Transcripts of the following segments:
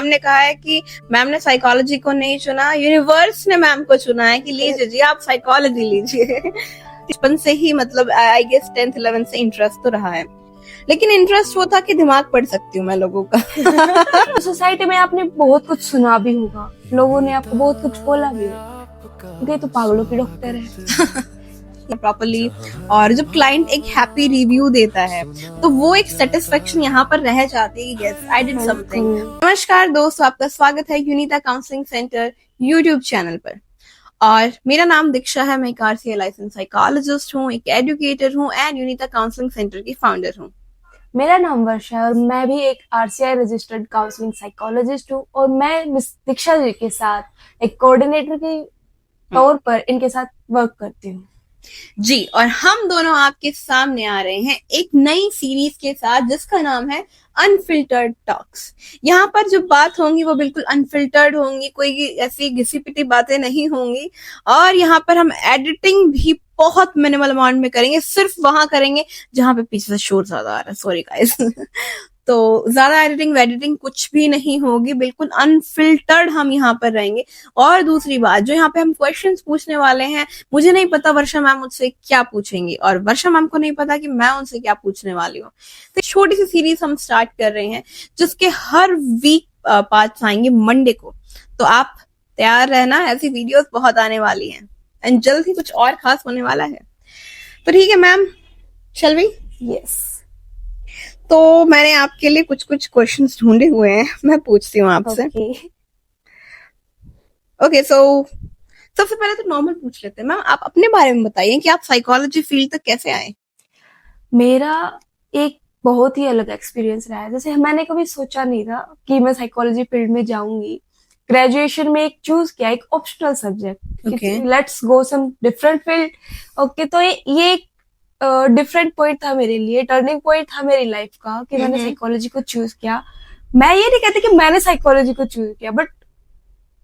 Ma'am ने कहा है कि मैम ने साइकोलॉजी को नहीं चुना, यूनिवर्स ने मैम को चुना है कि लीजिए जी आप साइकोलॉजी लीजिए। बचपन से ही मतलब आई गेस 10th 11th से इंटरेस्ट तो रहा है, लेकिन इंटरेस्ट वो था कि दिमाग पढ़ सकती हूँ मैं लोगों का। सोसाइटी में आपने बहुत कुछ सुना भी होगा, लोगों ने आपको बहुत कुछ बोला भी होगा, ये तो पागलों की डॉक्टर है प्रॉपरली। और जब क्लाइंट एक हैप्पी रिव्यू देता है तो वो एक सेटिस्फेक्शन यहाँ पर रह जाती है, यस आई डिड समथिंग। नमस्कार दोस्तों, आपका स्वागत है यूनिता काउंसलिंग सेंटर यूट्यूब चैनल पर। और मेरा नाम दीक्षा है, मैं एक RCI लाइसेंस साइकोलॉजिस्ट हूँ, एक एजुकेटर हूँ एंड यूनिता काउंसलिंग सेंटर की फाउंडर हूँ। मेरा नाम वर्षा है और मैं भी एक RCI रजिस्टर्ड काउंसलिंग साइकोलॉजिस्ट हूँ और मैं मिस दीक्षा जी के साथ एक कोऑर्डिनेटर के तौर पर इनके साथ वर्क करती हूँ जी। और हम दोनों आपके सामने आ रहे हैं एक नई सीरीज के साथ जिसका नाम है अनफिल्टर्ड टॉक्स। यहाँ पर जो बात होंगी वो बिल्कुल अनफिल्टर्ड होंगी, कोई ऐसी घिसी पिटी बातें नहीं होंगी। और यहाँ पर हम एडिटिंग भी बहुत मिनिमल अमाउंट में करेंगे, सिर्फ वहां करेंगे जहां पे पीछे से शोर ज्यादा आ रहा है, सॉरी गाइस। तो ज्यादा एडिटिंग कुछ भी नहीं होगी, बिल्कुल अनफिल्टर्ड हम यहाँ पर रहेंगे। और दूसरी बात, जो यहाँ पे हम क्वेश्चंस पूछने वाले हैं, मुझे नहीं पता वर्षा मैम मुझसे क्या पूछेंगी और वर्षा मैम को नहीं पता कि मैं उनसे क्या पूछने वाली हूँ। तो छोटी सी सीरीज हम स्टार्ट कर रहे हैं जिसके हर वीक पार्ट्स आएंगे मंडे को। तो आप तैयार रहना, ऐसी वीडियोस बहुत आने वाली हैं एंड जल्द ही कुछ और खास होने वाला है। तो ठीक है मैम, शैल वी? यस। तो मैंने आपके लिए कुछ क्वेश्चंस ढूंढे हुए हैं, मैं पूछती हूँ आपसे। ओके, सो सबसे पहले तो नॉर्मल पूछ लेते हैं। मैम आप अपने बारे में बताइए कि आप साइकोलॉजी फील्ड तक कैसे आए? मेरा एक बहुत ही अलग एक्सपीरियंस रहा है। जैसे मैंने कभी सोचा नहीं था कि मैं साइकोलॉजी फील्ड में जाऊंगी। ग्रेजुएशन में एक चूज किया, एक optional subject, let's go some different field. Okay, तो ये एक डिफरेंट पॉइंट था मेरे लिए, टर्निंग पॉइंट था मेरी लाइफ का कि मैंने साइकोलॉजी को चूज किया। मैं ये नहीं कहती कि मैंने साइकोलॉजी को चूज किया, बट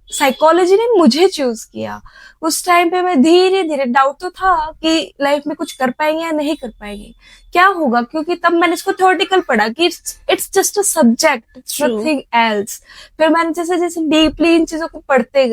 साइकोलॉजी ने मुझे चूज किया। उस टाइम पे मैं धीरे धीरे, डाउट तो था कि लाइफ में कुछ कर पाएंगे या नहीं कर पाएंगे, क्या होगा, क्योंकि तब मैंने इसको थ्योरेटिकल पढ़ा कि it's just a subject, nothing else. फिर मैंने जैसे जैसे डीपली इन चीजों को पढ़ते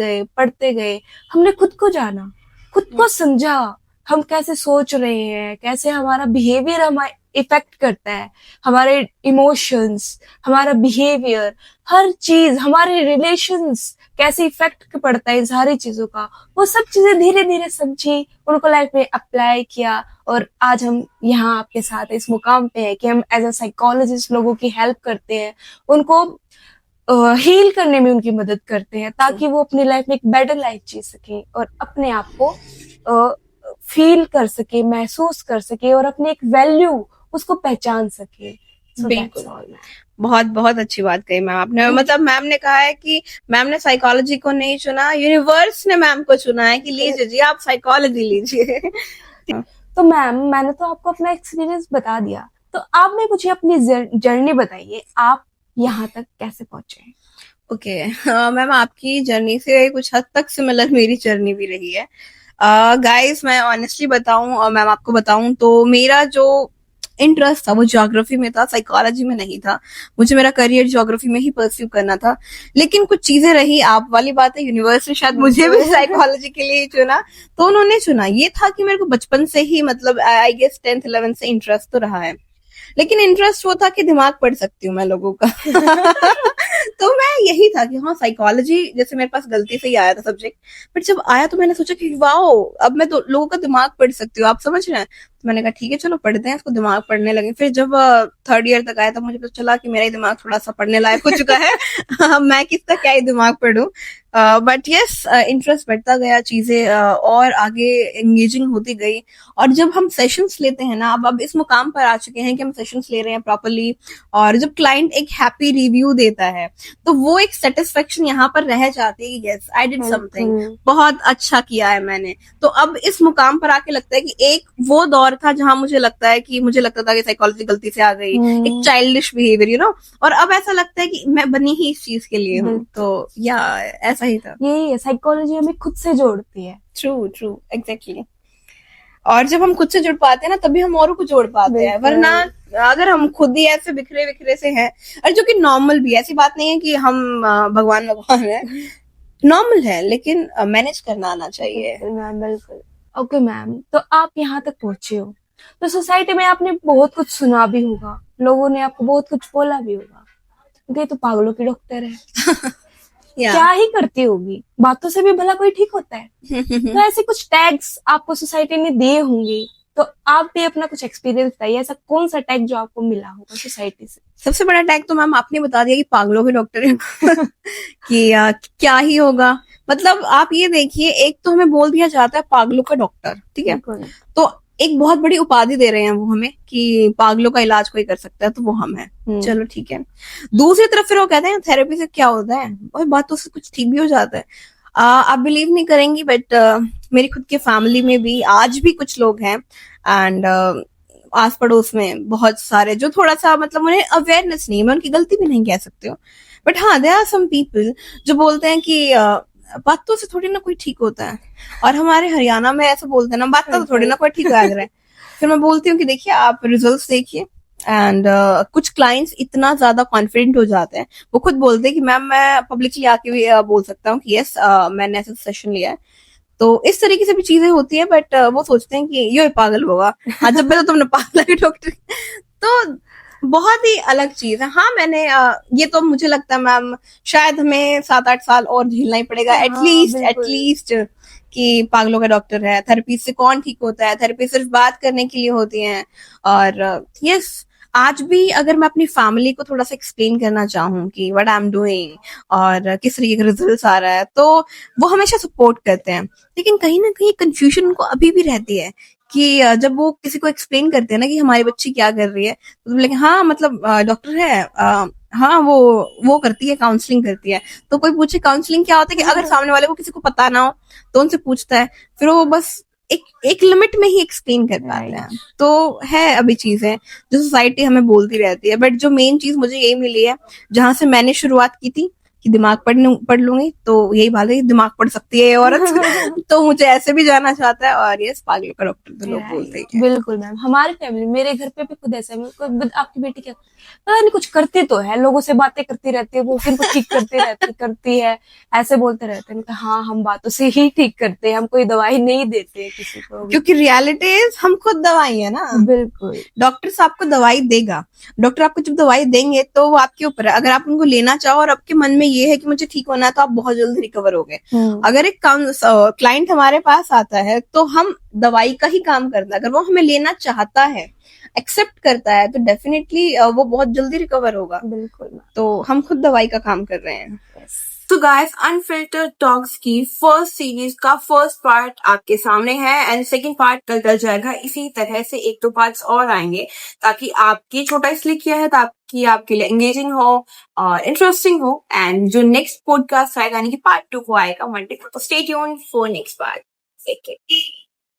गए, हमने खुद को जाना, खुद को समझा, हम कैसे सोच रहे हैं, कैसे हमारा बिहेवियर हमारे इफेक्ट करता है, हमारे इमोशंस, हमारा बिहेवियर, हर चीज, हमारे रिलेशंस कैसे इफेक्ट पड़ता है इन सारी चीजों का, वो सब चीजें धीरे धीरे समझी, उनको लाइफ में अप्लाई किया। और आज हम यहाँ आपके साथ इस मुकाम पे है कि हम एज अ साइकोलॉजिस्ट लोगों की हेल्प करते हैं, उनको हील करने में उनकी मदद करते हैं ताकि वो अपनी लाइफ में एक बेटर लाइफ जी सके और अपने आप को फील कर सके, महसूस कर सके और अपनी एक वैल्यू उसको पहचान सके। बिल्कुल, बहुत बहुत अच्छी बात कही मैम आपने। मतलब मैम ने कहा है कि मैम ने साइकोलॉजी को नहीं चुना, यूनिवर्स ने मैम को चुना है कि लीजिए जी आप साइकोलॉजी लीजिए। तो मैम, मैंने तो आपको अपना एक्सपीरियंस बता दिया, तो आप में मुझे अपनी जर्नी बताइए, आप यहाँ तक कैसे पहुंचे? ओके मैम, आपकी जर्नी से कुछ हद तक सिमिलर मेरी जर्नी भी रही है। गाइस मैं ऑनेस्टली बताऊं और मैम आपको बताऊं तो मेरा जो इंटरेस्ट था वो ज्योग्राफी में था, साइकोलॉजी में नहीं था। मुझे मेरा करियर ज्योग्राफी में ही परस्यू करना था, लेकिन कुछ चीजें रही, आप वाली बात है, यूनिवर्स ने शायद मुझे भी साइकोलॉजी के लिए चुना। तो उन्होंने चुना, ये था कि मेरे को बचपन से ही मतलब आई गेस 10th 11th से इंटरेस्ट तो रहा है, लेकिन इंटरेस्ट वो था कि दिमाग पढ़ सकती हूँ मैं लोगों का। तो मैं यही था कि हाँ साइकोलॉजी, जैसे मेरे पास गलती से ही आया था सब्जेक्ट, बट जब आया तो मैंने सोचा कि वाओ, अब मैं तो लोगों का दिमाग पढ़ सकती हूँ, आप समझ रहे हैं। तो मैंने कहा ठीक है चलो पढ़ते हैं इसको, दिमाग पढ़ने लगे। फिर जब 3rd ईयर तक आया तो मुझे पता चला कि मेरा ही दिमाग थोड़ा सा पढ़ने लायक हो चुका है। मैं किसका क्या ही दिमाग पढ़ूं। बट यस, इंटरेस्ट बढ़ता गया, चीजें और आगे एंगेजिंग होती गई। और जब हम सेशंस लेते हैं ना, अब इस मुकाम पर आ चुके हैं कि हम सेशंस ले रहे हैं प्रॉपरली, और जब क्लाइंट एक हैप्पी रिव्यू देता है तो वो एक सेटिस्फेक्शन यहाँ पर रह जाती है, यस आई डिड समथिंग, बहुत अच्छा किया है मैंने। तो अब इस मुकाम पर आके लगता है कि एक वो दौर था जहां मुझे लगता था कि साइकोलॉजी गलती से आ गई, एक चाइल्डिश बिहेवियर, यू नो, और अब ऐसा लगता है कि मैं बनी ही इस चीज के लिए हूँ। तो या ऐसा ही था, यही है, साइकोलॉजी हमें खुद से जोड़ती है। True exactly. और जब हम खुद से जुड़ पाते हैं ना, तभी हम औरों को जोड़ पाते हैं, वरना अगर हम खुद ही ऐसे बिखरे बिखरे से हैं, और जो कि नॉर्मल भी है, ऐसी बात नहीं है कि हम भगवान भगवान है, नॉर्मल है, लेकिन मैनेज करना आना चाहिए। बिल्कुल मैम, बिल्कुल। ओके मैम, तो आप यहाँ तक पहुंचे हो, तो सोसाइटी में आपने बहुत कुछ सुना भी होगा, लोगों ने आपको बहुत कुछ बोला भी होगा कि ये तो पागलों की डॉक्टर है, या क्या ही करती होगी, बातों से भी भला कोई ठीक होता है। तो ऐसे कुछ टैग्स आपको सोसाइटी ने दिए होंगे, तो आप भी अपना कुछ एक्सपीरियंस बताइए, ऐसा कौन सा टैग जो आपको मिला होगा सोसाइटी से। सबसे बड़ा टैग तो मैम आपने बता दिया कि पागलों के डॉक्टर है कि क्या ही होगा। मतलब आप ये देखिए, एक तो हमें बोल दिया जाता है पागलों का डॉक्टर, ठीक है, बिल्कुल। तो एक बहुत बड़ी उपाधि दे रहे हैं वो हमें कि पागलों का इलाज कोई कर सकता है, तो वो हम है। चलो ठीक है। दूसरी तरफ फिर वो कहते हैं थेरेपी से क्या होता है, और बातों से कुछ ठीक भी हो जाता है। आप बिलीव नहीं करेंगी, बट मेरी खुद के फैमिली में भी आज भी कुछ लोग हैं, एंड आस पड़ोस में बहुत सारे जो थोड़ा सा मतलब उन्हें अवेयरनेस नहीं है, मैं उनकी गलती भी नहीं कह सकती हूँ, बट हाँ देयर आर सम पीपल जो बोलते हैं कि बातों से थोड़ी ना कोई ठीक होता है, और हमारे हरियाणा में ऐसा बोलते हैं ना, बातों से थोड़ी ना कोई ठीक हो रहा है। फिर मैं बोलती हूँ कि देखिए आप रिजल्ट्स देखिए, एंड कुछ क्लाइंट्स इतना ज्यादा कॉन्फिडेंट हो जाते हैं, वो खुद बोलते हैं कि मैम मैं पब्लिकली आके भी बोल सकता हूँ कि यस मैंने ऐसा सेशन लिया है। तो इस तरीके से भी चीजें होती है, बट वो सोचते हैं कि ये पागल होगा, हाँ जब भी तो तुमने पागल है डॉक्टर। तो बहुत ही अलग चीज है। हाँ मैंने ये तो मुझे लगता है मैम शायद हमें 7-8 साल और झेलना ही पड़ेगा, हाँ, एटलीस्ट कि पागलों का डॉक्टर है। थेरेपी से कौन ठीक होता है, थेरेपी सिर्फ बात करने के लिए होती है। और यस, आज भी अगर मैं अपनी फैमिली को थोड़ा सा एक्सप्लेन करना चाहूँ कि व्हाट आई एम डूइंग और किस तरीके का रिजल्ट आ रहा है, तो वो हमेशा सपोर्ट करते हैं। लेकिन कहीं ना कहीं कंफ्यूजन उनको अभी भी रहती है कि जब वो किसी को एक्सप्लेन करते हैं ना कि हमारी बच्ची क्या कर रही है, तो बोले हाँ मतलब डॉक्टर है, हाँ वो करती है, काउंसलिंग करती है। तो कोई पूछे काउंसलिंग क्या होता है, कि अगर सामने वाले को किसी को पता ना हो तो उनसे पूछता है, फिर वो बस एक लिमिट में ही एक्सप्लेन कर पाते हैं। तो है अभी चीजें जो सोसाइटी हमें बोलती रहती है, बट जो मेन चीज मुझे यही मिली है, जहां से मैंने शुरुआत की थी कि दिमाग पढ़ लूंगी, तो यही बात है कि दिमाग पढ़ सकती है ये औरत। तो मुझे ऐसे भी जाना चाहता है, और यस पागलों का डॉक्टर तो लोग बोलते ही हैं। बिल्कुल मैम, हमारे फैमिली, मेरे घर पे भी खुद ऐसा है। आपकी बेटी क्या पता नहीं, कुछ करती तो है, लोगों से बातें करती रहती है, वो फिर को ठीक करती है, ऐसे बोलते रहते हैं। हाँ, हम बातों से ही ठीक करते हैं, हम कोई दवाई नहीं देते किसी को। क्योंकि रियलिटी इज हम खुद दवाई है ना। बिल्कुल। डॉक्टर आपको दवाई देगा, डॉक्टर आपको जब दवाई देंगे तो वो आपके ऊपर है। अगर आप उनको लेना चाहो और आपके मन में ये है कि मुझे ठीक होना है, तो आप बहुत जल्दी रिकवर हो गए। अगर एक क्लाइंट हमारे पास आता है तो हम दवाई का ही काम करता है, अगर वो हमें लेना चाहता है, एक्सेप्ट करता है, तो डेफिनेटली वो बहुत जल्दी रिकवर होगा। बिल्कुल। तो हम खुद दवाई का काम कर रहे हैं। तो गाइस, अनफिल्टर्ड टॉक्स की फर्स्ट सीरीज का फर्स्ट पार्ट आपके सामने है, एंड सेकंड पार्ट कल डल जाएगा। इसी तरह से 1-2 पार्ट्स और आएंगे, ताकि आपकी छोटा इसलिए किया है ताकि आपके लिए एंगेजिंग हो और इंटरेस्टिंग हो। एंड जो नेक्स्ट पॉडकास्ट आएगा यानी कि पार्ट 2 वो आएगा मंडे को, तो stay tuned for next part. Take care.